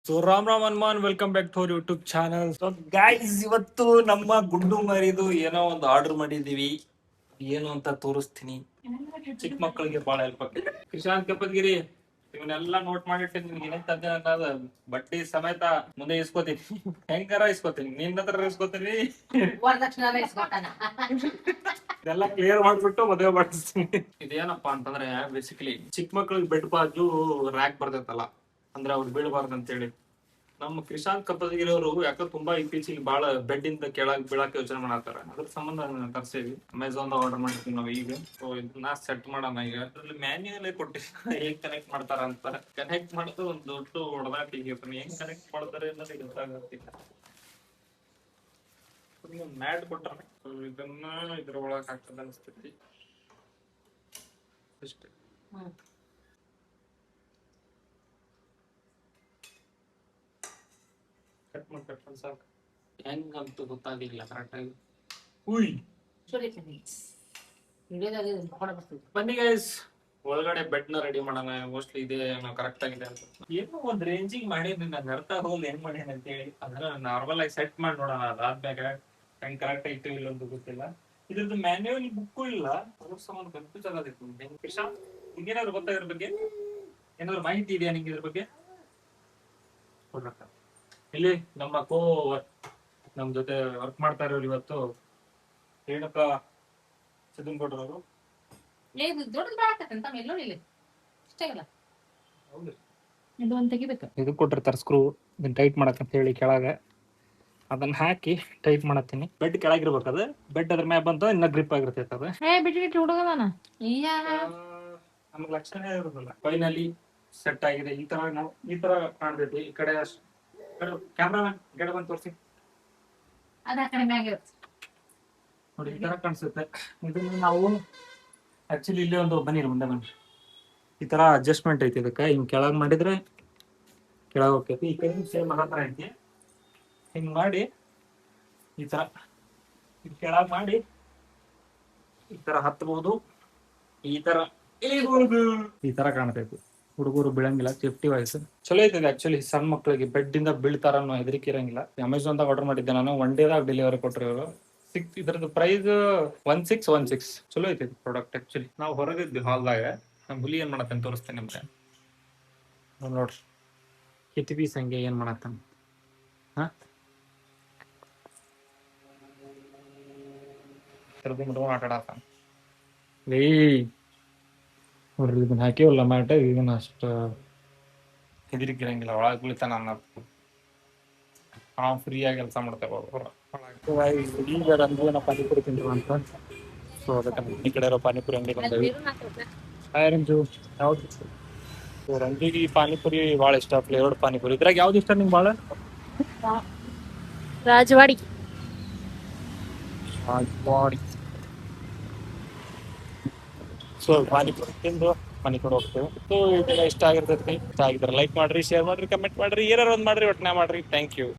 So Ram Hanuman welcome back to our YouTube channel. So guys, ಇವತ್ತು ನಮ್ಮ ಗುಂಡು ಮರಿದು ಏನೋ ಒಂದು ಆರ್ಡರ್ ಮಾಡಿದೀವಿ. ಏನು ಅಂತ ತೋರಿಸ್ತೀನಿ. ಚಿಕ್ಕ ಮಕ್ಕಳಿಗೆ ಬಹಳ ಹೆಲ್ಪ್ ಆಗುತ್ತೆ. ಕಿಶಾಂತ್ ಕಪ್ಪದ್ಗಿರಿ, ಇವನ್ನೆಲ್ಲ ನೋಟ್ ಮಾಡಿಟ್ಟು ನಿಮ್ಗೆ ಏನೇನ್ ತಂದೆ ಅನ್ನೋದು ಬಡ್ಡಿ ಸಮೇತ ಮುಂದೆ ಇಸ್ಕೋತೀನಿ. ಹೆಂಗಾರ ಇಸ್ಕೋತೀನಿ, ನಿನ್ನ ಹತ್ರ ಇಸ್ಕೋತೀನಿ. ಇದೆಲ್ಲ ಕ್ಲಿಯರ್ ಮಾಡ್ಬಿಟ್ಟು ಮದುವೆ ಮಾಡಿಸ್ತೀನಿ. ಇದೇನಪ್ಪಾ ಅಂತಂದ್ರೆ ಬೇಸಿಕಲಿ ಚಿಕ್ಕ ಮಕ್ಳಿಗೆ ಬೆಡ್ ಬಾಜು ರ್ಯಾಕ್ ಬರ್ತೈತಲ್ಲ, ಅಂದ್ರೆ ಅವ್ರು ಬೀಳಬಾರ್ದು ಅಂತ ಹೇಳಿ ನಮ್ಮ ಕ್ರಿಶಾಂತ್ ಕಪ್ಪದಗಿರಿಯವರು ಯಾಕೋ ತುಂಬಾ ಇತ್ತೀಚೆಗೆ ಬಹಳ ಬೆಡ್ ಇಂದ ಕೆಳಗ್ ಬೀಳಾಕ ಯೋಚನೆ ಮಾಡತ್ತಾರ. ಅದ್ರ ಸಂಬಂಧ ತರ್ಸೇವಿ. ಅಮೆಝಾನ್ ಆರ್ಡರ್ ಮಾಡಿದ್ವಿ ನಾವು ಈಗ. ಸೊ ಇದನ್ನ ಸೆಟ್ ಮಾಡೋಣ. ಈಗ ಅದ್ರಲ್ಲಿ ಮ್ಯಾನ್ಯುಯಲ್ ಕೊಟ್ಟಿಲ್ಲ ಹೇಗ್ ಕನೆಕ್ಟ್ ಮಾಡ್ತಾರ ಅಂತ. ಕನೆಕ್ಟ್ ಮಾಡೋದು ಒಂದು ದೊಡ್ಡ ಹೊಡೆದಾಟ. ಈಗ ಹೆಂಗ್ ಕನೆಕ್ಟ್ ಮಾಡ್ತಾರೆ ಅನ್ನೋದು ಗೊತ್ತಾಗತ್ತಿಲ್ಲ. ಮ್ಯಾಟ್ ಕೊಟ್ಟಾರ, ಇದನ್ನ ಇದ್ರ ಒಳಗ್ ಹಾಕ್ತದ ಅನಿಸ್ತೈತಿ ಅಷ್ಟೇ. ಕಟ್ ಸಾಕು. ಹೆಂಗಂತೂ ಗೊತ್ತಾಗಿಲ್ಲ ಕರೆಕ್ಟಾಗಿ. ಬನ್ನಿ ಗೈಸ್, ಒಳಗಡೆ ಬೆಡ್ ನ ರೆಡಿ ಮಾಡೋಣ. ಮೋಸ್ಟ್ಲಿ ಇದೆ ಕರೆಕ್ಟ್ ಆಗಿದೆ ಅಂತ. ಏನೋ ಒಂದ್ ರೇಂಜಿಂಗ್ ಮಾಡೀನಿ, ನಂಗೆ ಅರ್ಥ ಹೋಲ್ ಹೆಂಗ್ ಮಾಡೀನಿ ಅಂತ ಹೇಳಿ. ಅದನ್ನ ನಾರ್ಮಲ್ ಆಗಿ ಸೆಟ್ ಮಾಡಿ ನೋಡೋಣ. ಅದಾದ್ಮ್ಯಾಗ ಹೆಂಗ್ ಕರೆಕ್ಟ್ ಐತಿ ಇಲ್ಲ ಅಂತ ಗೊತ್ತಿಲ್ಲ. ಇದ್ರದ್ದು ಮ್ಯಾನ್ಯುವಲ್ ಬುಕ್ಕು ಇಲ್ಲ, ಅದ್ರ ಸಂಬಂಧ ಕನ್ಫ್ಯೂಸ್ ಆಗೋದಿತ್ತು. ಕಿಶಾಂತ್, ನಿಂಗೇನಾದ್ರು ಗೊತ್ತಾ ಇದ್ರ ಬಗ್ಗೆ? ಏನಾದ್ರು ಮಾಹಿತಿ ಇದೆಯಾ ನಿಂಗೆ ಇದ್ರ ಬಗ್ಗೆ? ಇಲ್ಲಿ ನಮ್ಮ ನಮ್ ಜೊತೆ ವರ್ಕ್ ಮಾಡ್ತಾ ಇರೋರು ಇವತ್ತು ರೇಣುಕಾ ಸಿದ್ದನಗೌಡ್ರ ಅವರು. ಇದು ಕೊಟ್ಟಿರ್ತಾರ ಸ್ಕ್ರೂ, ಇದನ್ನ ಟೈಟ್ ಮಾಡಕ್ ಅಂತ ಹೇಳಿ ಕೆಳಗೆ. ಅದನ್ನ ಹಾಕಿ ಟೈಟ್ ಮಾಡತ್ತೀನಿ. ಬೆಡ್ ಕೆಳಗಿರ್ಬೇಕು. ಅದು ಬೆಡ್ ಅದ್ರ ಮ್ಯಾಗ ಬಂತು ಇನ್ನ ಗ್ರಿಪ್ ಆಗಿರ್ತೈತೆ. ಅದು ನಮ್ಗೆ ಲಕ್ಷಣ ಇರೋದಿಲ್ಲ. ಫೈನಲಿ ಸೆಟ್ ಆಗಿದೆ. ಈ ತರ ಕಾಣ್ತೈತಿ. ಈ ಕಡೆ ಕ್ಯಾಮ್ರಾ ಗಡೆ ಬಂದು ತೋರಿಸಿ ನೋಡಿ, ಈ ತರ ಕಾಣಿಸುತ್ತೆ. ಇದನ್ನ ನಾವು ಆಕ್ಚುಲಿ ಇಲ್ಲಿ ಒಂದು ಬನ್ನಿ ಮುಂದೆ ಬನ್ನಿ. ಈ ತರ ಅಡ್ಜಸ್ಟ್ಮೆಂಟ್ ಐತಿ. ಇದಕ್ಕೆ ಹಿಂಗ್ ಕೆಳಗ್ ಮಾಡಿದ್ರೆ ಕೆಳಗ್ ಹೋಗ್ತೈತಿ. ಈ ಕಡೆ ಸೇಮ್ ಅದ ತರ ಐತಿ. ಹಿಂಗ್ ಮಾಡಿ ಈ ತರ ಕೆಳಗ್ ಮಾಡಿ ಈ ತರ ಹತ್ಬಹುದು, ಈ ತರ ಇಳಿಬಹುದು. ಈ ತರ ಕಾಣ್ತೈತಿ. ಹುಡುಗರು ಬೀಳಂಗಿಲ್ಲ, ಸೇಫ್ಟಿ ವೈಸ್ ಚಲೋ ಐತಿದೆ. ಆಕ್ಚುಲಿ ಸಣ್ಣ ಮಕ್ಕಳಿಗೆ ಬೆಡ್ ಇಂದ ಬೀಳ್ತಾರ ಅನ್ನೋ ಹೆದರಿಕೆ ಇರಂಗಿಲ್ಲ. ಅಮೆಝಾನ್ ದಾಗ ಆರ್ಡರ್ ಮಾಡಿದ್ದೆ ನಾನು. 1 ಡೇ ದಾಗ ಡೆಲಿವರಿ ಕೊಟ್ರಿ ಅವರು. ಇದ್ರದ್ದು ಪ್ರೈಸ್ 1616. ಚಲೋ ಐತಿ ಪ್ರಾಡಕ್ಟ್. ಆಕ್ಚುಲಿ ನಾವು ಹೊರಗಿದ್ವಿ ಹಾಲ್ದಾಗ. ನಮ್ ಹುಲಿ ಏನ್ ಮಾಡತ್ತೇನೆ ತೋರಿಸ್ತೇನೆ ನಿಮ್ಗೆ. ನೋಡ್ರಿ ಕಿಟ್ಬಿ ಸಂಗೆ ಏನ್ ಮಾಡತ್ತಾನ. ಆಟ ಆಡತಾನ. ನೋಡ್ರಿ, ಇದನ್ನ ಹಾಕಿವಲ್ಲ ಮ್ಯಾಟ್, ಇದನ್ನ ಅಷ್ಟ ಹೆದರಿಕಿರಂಗಿಲ್ಲ. ಒಳಗೆ ಕುಳಿತಾನ ಅನ್ನೋದು ಫ್ರೀ ಆಗಿ ಕೆಲಸ ಮಾಡ್ತೇವೆ. ಈಗ ರಂಜುನ ಪಾನಿಪುರಿ ತಿಂದ್ರು ಅಂತ. ಸೊ ಅದಕ್ಕೆ ಈ ಕಡೆ ಇರೋ ಪಾನಿಪುರಿ ಅಂಗಡಿ ಬಂದೇವಿ. ಹಾಯ್ ರಂಜು, ಯಾವ್ದು? ಸೊ ರಂಜುಗೆ ಈ ಪಾನಿಪುರಿ ಭಾಳ ಇಷ್ಟ, ಫ್ಲೇವರ್ಡ್ ಪಾನಿಪುರಿ. ಇದ್ರಾಗ ಯಾವ್ದು ಇಷ್ಟ ನಿಮ್ಗೆ ಭಾಳ? ರಾಜವಾಡಿ. ಸೊ ಪಾನಿಪುರಿ ತಿಂದು ಮನೆ ಕಡೆ ಹೋಗ್ತೇವೆ. ಸೊ ಇದೆಲ್ಲ ಇಷ್ಟ ಆಗಿರ್ತೈತಿ. ಇಷ್ಟ ಆಗಿದ್ರೆ ಲೈಕ್ ಮಾಡ್ರಿ, ಶೇರ್ ಮಾಡ್ರಿ, ಕಮೆಂಟ್ ಮಾಡ್ರಿ, ಏನಾರು ಒಂದು ಮಾಡ್ರಿ, ಒಟ್ಟನೆ ಮಾಡ್ರಿ. Thank you.